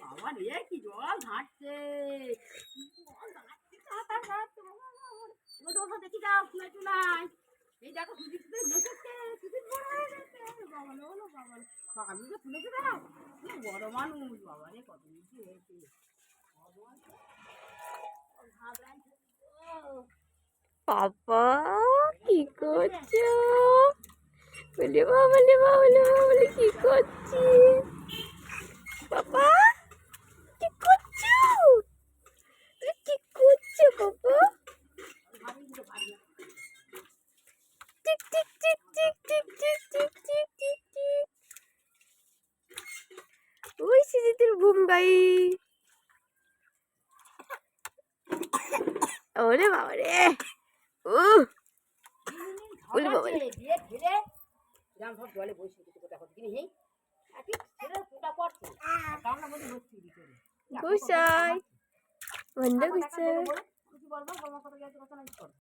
বাবা রে কি জল ঘাটছে দেখি যাও চুলাই এই দেখো আমি তো তুলেছে দাও বড় মানুষ বাবা রে কত নিচে হয়েছে পাপা কি করছো? বলে বাবলে বাবলে বাবলে কি করছিস? পাপা কি করছো? তুমি কি করছো পাপা? Tick tick tick tick tick tick tick tick tick tick. ওই সিজিতের ঘুম গাই। ওরে বাবা রে ওরে বাবা রে জলে বসে গুসাই বন্ধ গুসাই